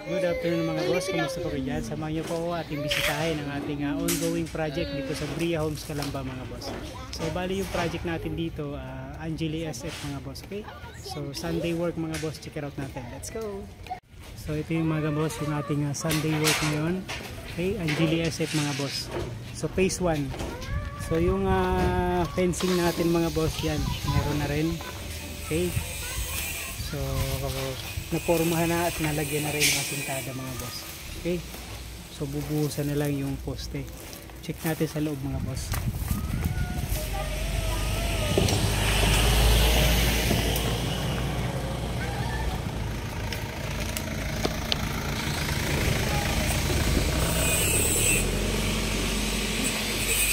Good afternoon mga boss, kumusta po kayo dyan? Samahan niyo po ako ating bisitahin ang ating ongoing project dito sa Bria Homes Calamba mga boss. So bali yung project natin dito, Angeli SF mga boss, okay? So Sunday work mga boss, check it out natin. Let's go! So ito yung mga boss, yung ating Sunday work ngayon, okay? Angeli SF mga boss. So phase 1. So yung fencing natin mga boss yan, meron na rin, okay? So napormahan na at nalagyan na rin ng asintada mga boss. Okay. So bubuhusan na lang yung poste. Check natin sa loob mga boss.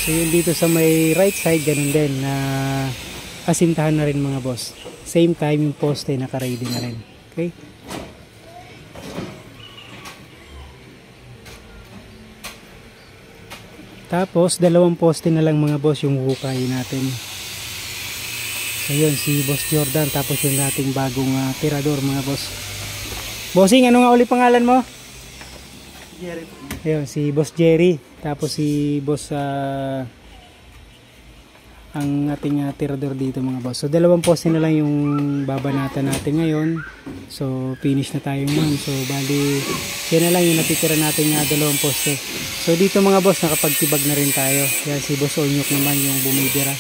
So yun dito sa may right side ganun din na asintahan na rin mga boss. Same time yung poste naka-ready na rin. Okay. Tapos dalawang poste na lang mga boss yung hukayin natin. So yun si Boss Jordan, tapos yung nating bagong tirador mga boss. Bossing, ano nga uli pangalan mo? Jerry. Ayun, si Boss Jerry. Tapos si Boss ang ating tirador dito mga boss. So dalawang poste na lang yung babanatan natin ngayon. So finish na tayo ngayon. So bali yan na lang yung natitira natin dalawang poste. So dito mga boss nakapagtibag na rin tayo. Yan si Boss Onyok naman yung bumibira.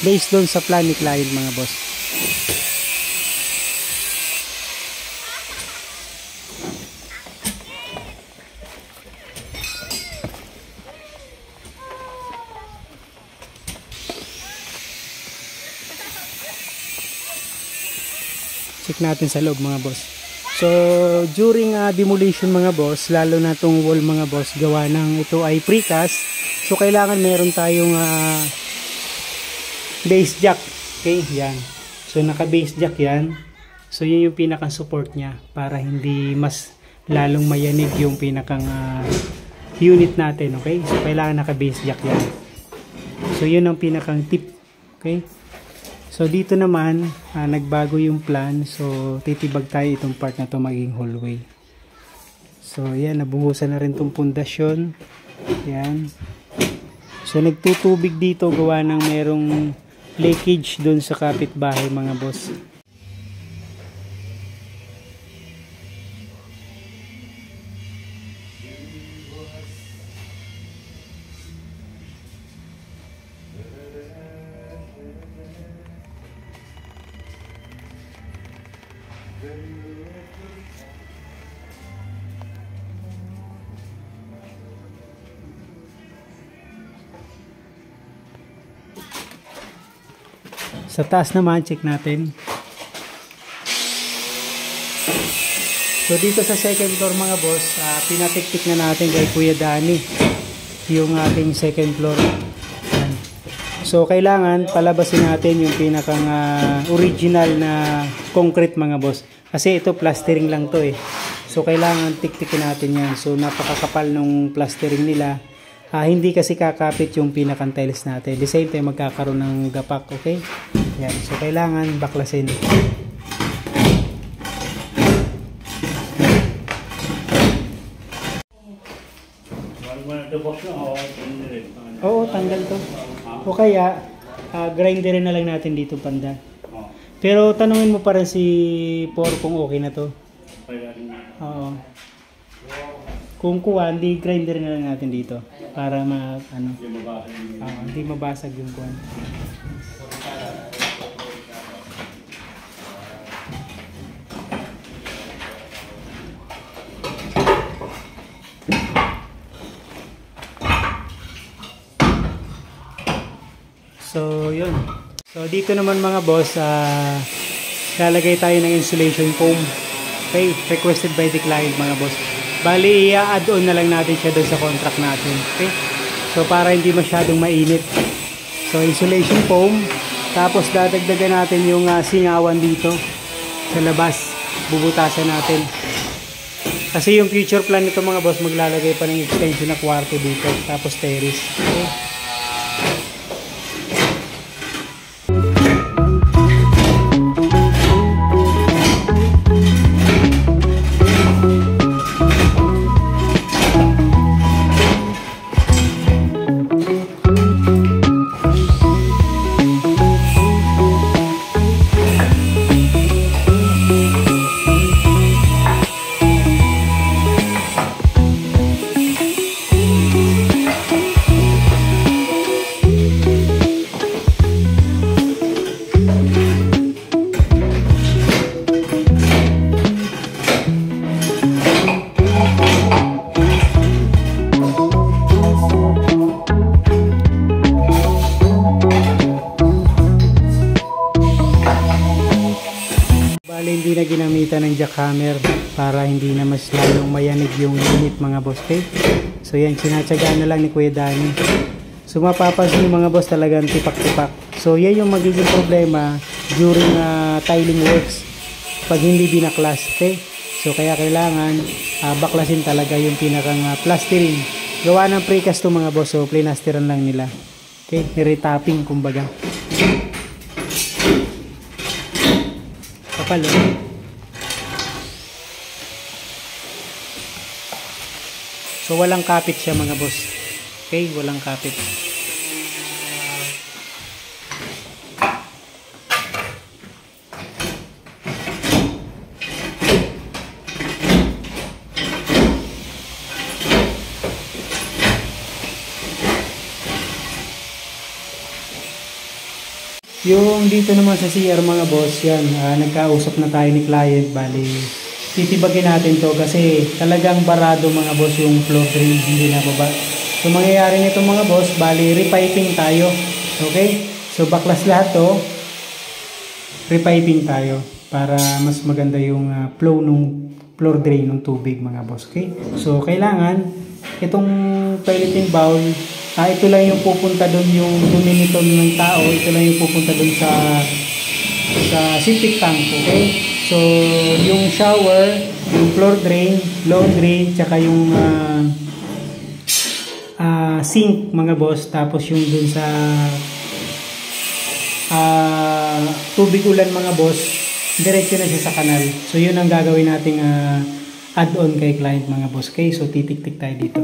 Based doon sa plan ni client mga boss. Check natin sa loob mga boss. So during demolition mga boss, lalo na tong wall mga boss, gawa ng ito ay precast. So kailangan meron tayong base jack. Okay, yan. So naka base jack yan. So yun yung pinakang support niya para hindi mas lalong mayanig yung pinakang unit natin. Okay, so kailangan naka base jack yan. So yun ang pinakang tip. Okay. So dito naman nagbago yung plan. So titibag tayo itong part na to maging hallway. So yan, nabuhusan na rin itong pundasyon. Yan. So nagtutubig dito gawa ng merong leakage doon sa kapitbahay mga boss. Sa taas naman, check natin. So dito sa second floor mga boss, pinatiktik na natin kay Kuya Danny yung ating second floor. Yan. So kailangan palabasin natin yung pinakang original na concrete mga boss. Kasi ito plastering lang to eh. So kailangan tiktikin natin yan. So napakakapal nung plastering nila. Hindi kasi kakapit yung pinakang tiles natin. The same time magkakaroon ng gapak, okay? Yan. So kailangan baklasin. Oo, tanggal to. O kaya grinderin na lang natin dito panda. Pero tanungin mo pa rin si Por kung okay na to. Oo. Kung kuha, hindi grinder na lang natin dito para hindi mabasag yung kuha. So yun. So dito naman mga boss, lalagay tayo ng insulation foam. Okay, requested by the client mga boss. Bali, i-add on na lang natin siya doon sa contract natin. Okay? So, para hindi masyadong mainit. So, insulation foam. Tapos, dadagdagan natin yung singawan dito sa labas. Bubutasan natin. Kasi yung future plan nito mga boss, maglalagay pa ng extension na kwarto dito. Tapos, terrace. Okay? jackhammer para hindi na mas lalong mayanig yung unit mga boss. Okay? So yan, sinatsagaan na lang ni Kuya Danny. So mapapansin yung mga boss talagang tipak-tipak. So yan yung magiging problema during tiling works pag hindi binaklas. Okay? So kaya kailangan baklasin talaga yung pinakang plastering. Gawa ng precast to mga boss. So plinasteran lang nila. Okay? Niretapping kumbaga. Kapal oh. So walang kapit siya mga boss. Okay? Walang kapit. Yung dito naman sa CR mga boss, yan, nagkausap na tayo ni client, bali titibagin natin to kasi talagang barado mga boss yung floor drain, hindi na baba. So mangyayari nito mga boss, bali repiping tayo. Okay? So baklas lahat to, repiping tayo para mas maganda yung flow ng floor drain ng tubig mga boss. Okay? So kailangan itong toileting bowl, ito lang yung pupunta doon yung dumi nito ng tao, ito lang yung pupunta doon sa septic tank. Okay? So yung shower, yung floor drain, laundry, tsaka yung sink mga boss, tapos yung dun sa tubig ulan mga boss, diretso na siya sa kanal. So yun ang gagawin nating add-on kay client mga boss. Okay, so titik-tik tayo dito.